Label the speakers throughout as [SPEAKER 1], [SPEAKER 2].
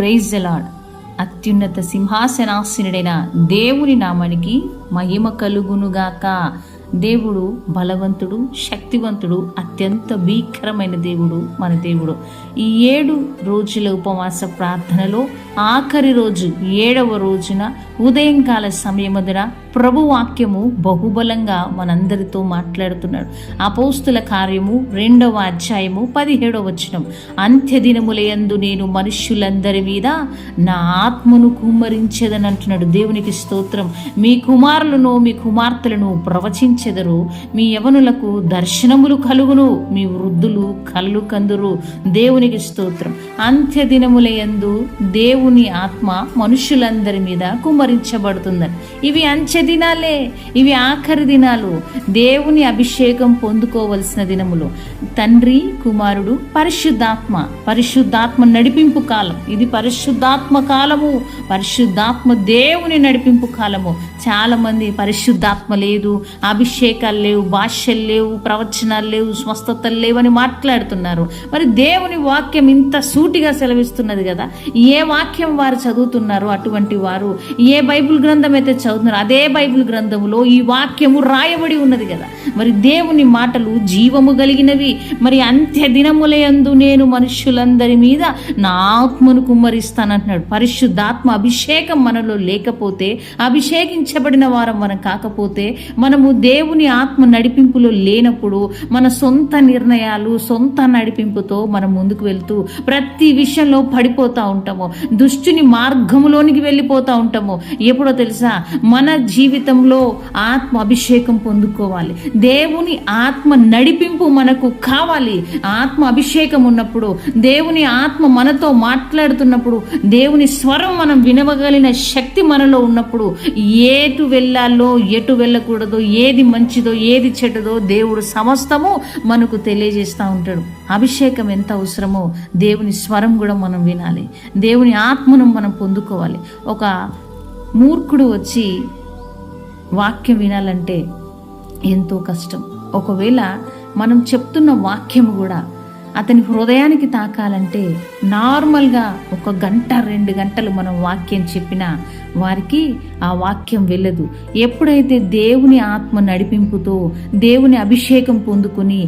[SPEAKER 1] Praise the lord. అత్యున్నత సింహాసనాసీనుడైన దేవుని నామానికి మహిమ కలుగునుగాక. దేవుడు బలవంతుడు, శక్తివంతుడు, అత్యంత భీకరమైన దేవుడు మన దేవుడు. ఈ 7 రోజుల ఉపవాస ప్రార్థనలో ఆఖరి రోజు 7వ రోజున ఉదయంకాల సమయమున ప్రభు వాక్యము బహుబలంగా మనందరితో మాట్లాడుతున్నాడు. అపోస్తుల కార్యము 2వ అధ్యాయము 17వ వచనం, అంత్య దినములయందు నేను మనుష్యులందరి మీద నా ఆత్మను కుమ్మరించేదని అంటున్నాడు. దేవునికి స్తోత్రం. మీ కుమారులను మీ కుమార్తెలను ప్రవచించెదరు, మీ యవనులకు దర్శనములు కలుగును, మీ వృద్ధులు కళ్ళు కందురు. దేవునికి స్తోత్రం. అంత్య దినములయందు దేవుని ఆత్మ మనుషులందరి మీద కుమ్మరించబడుతుందని. ఇవి అంత్య దినాలే, ఇవి ఆఖరి దినాలు, దేవుని అభిషేకం పొందుకోవలసిన దినములు. తండ్రి, కుమారుడు, పరిశుద్ధాత్మ నడిపింపు కాలం. ఇది పరిశుద్ధాత్మ కాలము, పరిశుద్ధాత్మ దేవుని నడిపింపు కాలము. చాలా మంది పరిశుద్ధాత్మ లేదు, అభిషేకాలు లేవు, భాషలు లేవు, ప్రవచనాలు లేవు, స్వస్థతలు లేవని మాట్లాడుతున్నారు. మరి దేవుని వాక్యం ఇంత సూటిగా సెలవిస్తున్నది కదా. ఏ వాక్యం వారు చదువుతున్నారు, అటువంటి వారు ఏ బైబిల్ గ్రంథం అయితే చదువుతున్నారు, అదే బైబిల్ గ్రంథములో ఈ వాక్యము రాయబడి ఉన్నది కదా. మరి దేవుని మాటలు జీవము కలిగినవి. మరి అంత్య దినములయందు నేను మనుష్యులందరి మీద నా ఆత్మను కుమ్మరిస్తానంటున్నాడు. పరిశుద్ధాత్మ అభిషేకం మనలో లేకపోతే, అభిషేకించబడిన వారం మనం కాకపోతే, మనము దేవుని ఆత్మ నడిపింపులో లేనప్పుడు మన సొంత నిర్ణయాలు, సొంత నడిపింపుతో మనం ముందుకు వెళ్తూ ప్రతి విషయంలో పడిపోతూ ఉంటాము, దుష్టుని మార్గములోనికి వెళ్ళిపోతూ ఉంటాము. ఎప్పుడో తెలుసా, మన జీవితంలో ఆత్మ అభిషేకం పొందుకోవాలి, దేవుని ఆత్మ నడిపింపు మనకు కావాలి. ఆత్మ అభిషేకం ఉన్నప్పుడు, దేవుని ఆత్మ మనతో మాట్లాడుతున్నప్పుడు, దేవుని స్వరం మనం వినవగలిగిన శక్తి మనలో ఉన్నప్పుడు, ఎటు వెళ్ళాలో ఎటు వెళ్ళకూడదో, ఏది మంచిదో ఏది చెడ్డదో దేవుడు సమస్తము మనకు తెలియజేస్తూ ఉంటాడు. అభిషేకం ఎంత అవసరమో దేవుని స్వరం కూడా మనం వినాలి, దేవుని ఆత్మను మనం పొందుకోవాలి. ఒక మూర్ఖుడు వచ్చి వాక్యం వినాలంటే ఎంతో కష్టం. ఒకవేళ మనం చెప్తున్న వాక్యము కూడా అతని హృదయానికి తాకాలంటే నార్మల్గా 1 గంట 2 గంటలు మనం వాక్యం చెప్పినా వారికి ఆ వాక్యం వెళ్ళదు. ఎప్పుడైతే దేవుని ఆత్మ నడిపింపుతో, దేవుని అభిషేకం పొందుకుని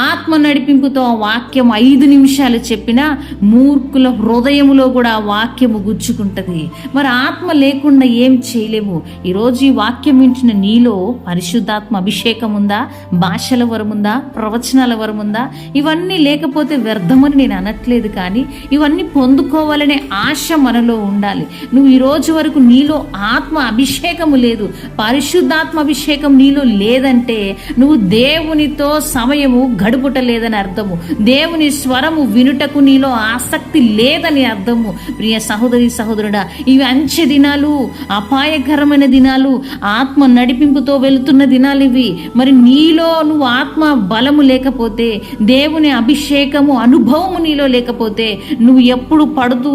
[SPEAKER 1] ఆత్మ నడిపింపుతో ఆ వాక్యం 5 నిమిషాలు చెప్పినా మూర్ఖుల హృదయములో కూడా ఆ వాక్యము గుచ్చుకుంటది. మరి ఆత్మ లేకుండా ఏం చేయలేము. ఈరోజు ఈ వాక్యం వింటున్న నీలో పరిశుద్ధాత్మ అభిషేకం ఉందా, భాషల వరం ఉందా, ప్రవచనాల వరం ఉందా? ఇవన్నీ లేకపోతే వ్యర్థమని నేను అనట్లేదు, కానీ ఇవన్నీ పొందుకోవాలనే ఆశ మనలో ఉండాలి. నువ్వు ఈ రోజు వరకు నీలో ఆత్మ అభిషేకము లేదు, పరిశుద్ధాత్మ అభిషేకం నీలో లేదంటే నువ్వు దేవునితో సమయము గడుపుట లేదని అర్థము, దేవుని స్వరము వినుటకు నీలో ఆసక్తి లేదని అర్థము. ప్రియ సహోదరి సహోదరుడా, ఇవి అంచె దినాలు, అపాయకరమైన దినాలు, ఆత్మ నడిపింపుతో వెళుతున్న దినాలు ఇవి. మరి నీలో నువ్వు ఆత్మ బలము లేకపోతే, దేవుని అభిషేకము అనుభవము నీలో లేకపోతే, నువ్వు ఎప్పుడు పడుతూ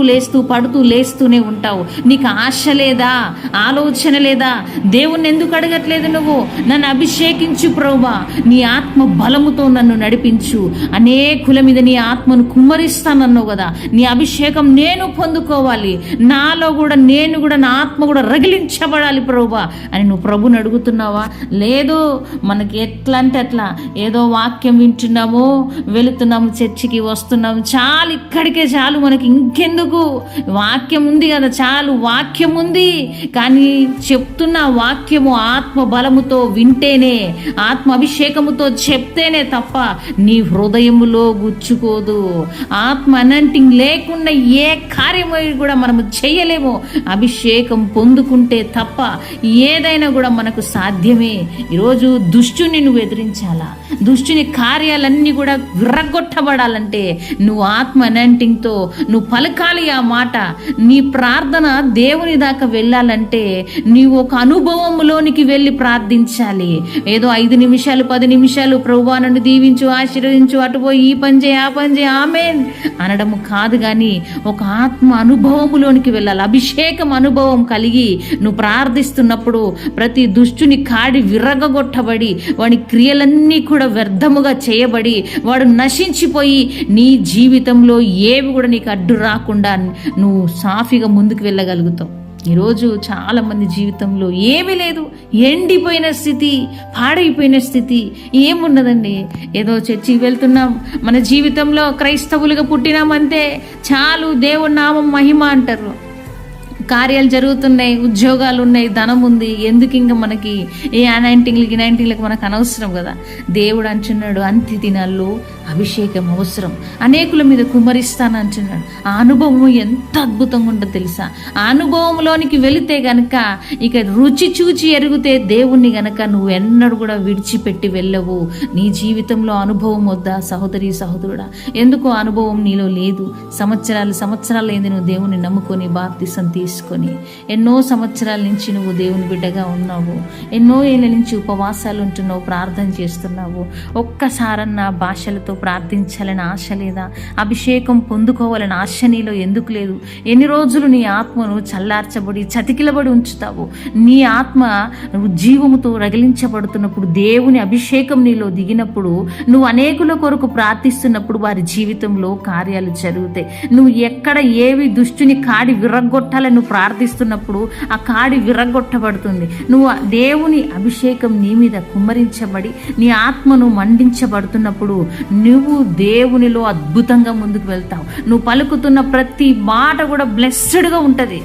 [SPEAKER 1] లేస్తూనే ఉంటావు. నీకు ఆశ లేదా, ఆలోచన లేదా? దేవుణ్ణి ఎందుకు అడగట్లేదు నువ్వు? నన్ను అభిషేకించు ప్రభువా, నీ ఆత్మ బలముతో నన్ను నడిపించు, అనేకుల మీద నీ ఆత్మను కుమ్మరిస్తానన్నావు కదా. నీ అభిషేకం నేను పొందుకోవాలి, నాలో కూడా నేను కూడా నా ఆత్మ కూడా రగిలించబడాలి ప్రభువా అని నువ్వు ప్రభుని అడుగుతున్నావా? లేదు, మనకి ఎట్లా అంటే అట్లా ఏదో వాక్యం వింటున్నాము, వెళుతున్నాము, చర్చికి వస్తున్నాము, చాలు, ఇక్కడికే చాలు, మనకి ఇంకెందుకు? వాక్యం ఉంది కదా, చాలు, వాక్యం ఉంది. కానీ చెప్తున్న వాక్యము ఆత్మ బలముతో వింటేనే, ఆత్మ అభిషేకముతో చెప్తేనే తప్ప నీ హృదయములో గుచ్చుకోదు. ఆత్మ అనంటింగ్ లేకుండా ఏ కార్యము కూడా మనము చేయలేము. అభిషేకం పొందుకుంటే తప్ప ఏదైనా కూడా మనకు సాధ్యమే. ఈరోజు దుష్టుని నువ్వు ఎదిరించాలా, దుష్టుని కార్యాలన్నీ కూడా విర్రగొట్టబడాలంటే నువ్వు ఆత్మ అనంటింగ్తో నువ్వు పలకాలి ఆ మాట. నీ ప్రార్థన దేవుని దాకా వెళ్ళాలంటే నీవు ఒక అనుభవంలోనికి వెళ్ళి ప్రార్థించాలి. ఏదో 5 నిమిషాలు 10 నిమిషాలు ప్రభువా నన్ను దీవించు, ఆశీర్వదించు, అటు పోయి ఈ పని చేయి, ఆ పని చేయి, ఆమేన్ అనడము కాదు, కానీ ఒక ఆత్మ అనుభవములోనికి వెళ్ళాలి. అభిషేకం అనుభవం కలిగి నువ్వు ప్రార్థిస్తున్నప్పుడు ప్రతి దుష్టుని కాడి విర్రగొట్టబడి, వాడి క్రియలన్నీ కూడా వ్యర్థముగా చేయబడి, వాడు నశించిపోయి తొలగిపోయి నీ జీవితంలో ఏవి కూడా నీకు అడ్డు రాకుండా నువ్వు సాఫీగా ముందుకు వెళ్ళగలుగుతావు. ఈరోజు చాలామంది జీవితంలో ఏమీ లేదు, ఎండిపోయిన స్థితి, పాడైపోయిన స్థితి, ఏమున్నదండి. ఏదో చర్చికి వెళ్తున్నాం, మన జీవితంలో క్రైస్తవులుగా పుట్టినామంటే చాలు, దేవుని నామం మహిమ అంటారు. కార్యాలు జరుగుతున్నాయి, ఉద్యోగాలు ఉన్నాయి, ధనం ఉంది, ఎందుకు ఇంకా మనకి ఏ అనాయింటింగ్లకి మనకు అనవసరం కదా. దేవుడు అంటున్నాడు, అంత్య దినాల్లో అభిషేకం అవసరం, అనేకుల మీద కుమ్మరిస్తాను అంటున్నాడు. ఆ అనుభవం ఎంత అద్భుతంగా ఉంటుందో తెలుసా. ఆ అనుభవంలోనికి వెళితే గనక ఇక రుచి చూచి ఎరిగితే దేవుణ్ణి గనక నువ్వు ఎన్నడూ కూడా విడిచిపెట్టి వెళ్ళవు. నీ జీవితంలో అనుభవం వద్దా సహోదరి సహోదరుడా? ఎందుకో అనుభవం నీలో లేదు. సంవత్సరాలు ఏంది నువ్వు దేవుని నమ్ముకొని బాప్తిసం తీసుకొని, ఎన్నో సంవత్సరాల నుంచి నువ్వు దేవుని బిడ్డగా ఉన్నావు, ఎన్నో ఏళ్ళ నుంచి ఉపవాసాలు ఉంటున్నావు, ప్రార్థన చేస్తున్నావు. ఒక్కసారన్నా భాషలతో ప్రార్థించాలని ఆశ లేదా? అభిషేకం పొందుకోవాలని ఆశ నీలో ఎందుకు లేదు? ఎన్ని రోజులు నీ ఆత్మను చల్లార్చబడి చతికిలబడి ఉంచుతావు? నీ ఆత్మ నువ్వు జీవముతో రగిలించబడుతున్నప్పుడు, దేవుని అభిషేకం నీలో దిగినప్పుడు, నువ్వు అనేకుల కొరకు ప్రార్థిస్తున్నప్పుడు వారి జీవితంలో కార్యాలు జరుగుతాయి. నువ్వు ఎక్కడ ఏవి దుష్టుని కాడి విరగ్గొట్టాలని నువ్వు ప్రార్థిస్తున్నప్పుడు ఆ కాడి విరగ్గొట్టబడుతుంది. నువ్వు దేవుని అభిషేకం నీ మీద కుమ్మరించబడి నీ ఆత్మను మండించబడుతున్నప్పుడు నువ్వు దేవునిలో అద్భుతంగా ముందుకు వెళ్తావు. నువ్వు పలుకుతున్న ప్రతి మాట కూడా బ్లెస్సెడ్గా ఉంటుంది.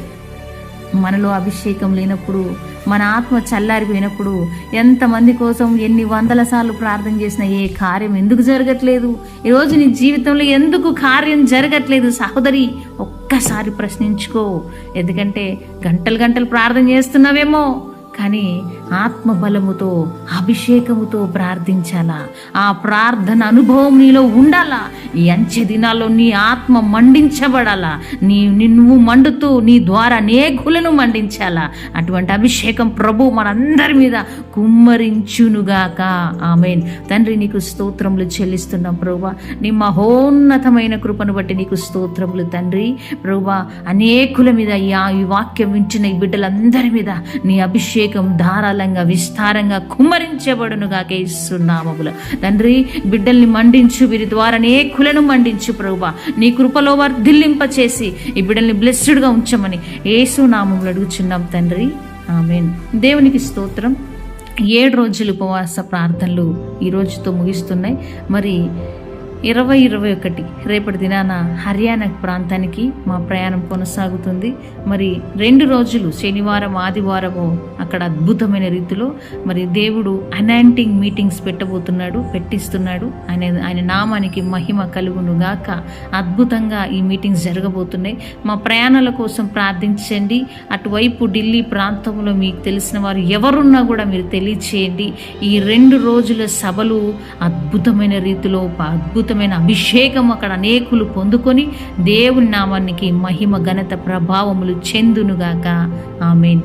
[SPEAKER 1] మనలో అభిషేకం లేనప్పుడు, మన ఆత్మ చల్లారిపోయినప్పుడు ఎంతమంది కోసం ఎన్ని వందల సార్లు ప్రార్థన చేసినా ఏ కార్యం ఎందుకు జరగట్లేదు? ఈరోజు నీ జీవితంలో ఎందుకు కార్యం జరగట్లేదు సహోదరి? ఒక్కసారి ప్రశ్నించుకో. ఎందుకంటే గంటలు ప్రార్థన చేస్తున్నావేమో, కానీ ఆత్మబలముతో అభిషేకముతో ప్రార్థించాలా. ఆ ప్రార్థన అనుభవం నీలో ఉండాలా. ఈ అంచె దినాల్లో నీ ఆత్మ మండించబడాలా. నువ్వు మండుతూ నీ ద్వారా అనేకులను మండించాలా. అటువంటి అభిషేకం ప్రభు మనందరి మీద కుమ్మరించునుగాక. ఆమేన్. తండ్రి, నీకు స్తోత్రములు చెల్లిస్తున్నాం ప్రభువా. నీ మహోన్నతమైన కృపను బట్టి నీకు స్తోత్రములు తండ్రి. ప్రభువా, అనేకుల మీద ఈ వాక్యం వింటున్న ఈ బిడ్డలందరి మీద నీ అభిషేకం ధారాళంగా విస్తారంగా కుమ్మరించబడునుగా యేసునామములో. తండ్రి, బిడ్డల్ని మండించు, వీరి ద్వారా అనేకులను మండించు ప్రభువా. నీ కృపలో వర్ధిల్లింప చేసి ఈ బిడ్డల్ని బ్లెస్డ్గా ఉంచమని యేసునామములో అడుగుచున్నాం తండ్రి. ఆమేన్. దేవునికి స్తోత్రం. 7 రోజులు ఉపవాస ప్రార్థనలు ఈ రోజుతో ముగిస్తున్నాయి. మరి 20-21 రేపటి దినాన హర్యానా ప్రాంతానికి మా ప్రయాణం కొనసాగుతుంది. మరి 2 రోజులు శనివారం ఆదివారము అక్కడ అద్భుతమైన రీతిలో మరి దేవుడు అనాయింటింగ్ మీటింగ్స్ పెట్టిస్తున్నాడు. ఆయన నామానికి మహిమ కలుగును గాక. అద్భుతంగా ఈ మీటింగ్స్ జరగబోతున్నాయి. మా ప్రయాణాల కోసం ప్రార్థించండి. అటువైపు ఢిల్లీ ప్రాంతంలో మీకు తెలిసిన వారు ఎవరున్నా కూడా మీరు తెలియచేయండి. ఈ 2 రోజుల సభలు అద్భుతమైన రీతిలో అద్భుతమైన అభిషేకం అక్కడ అనేకులు పొందుకొని దేవుని నామానికి మహిమ ఘనత ప్రభావములు చెందునుగాక. ఆమేన్.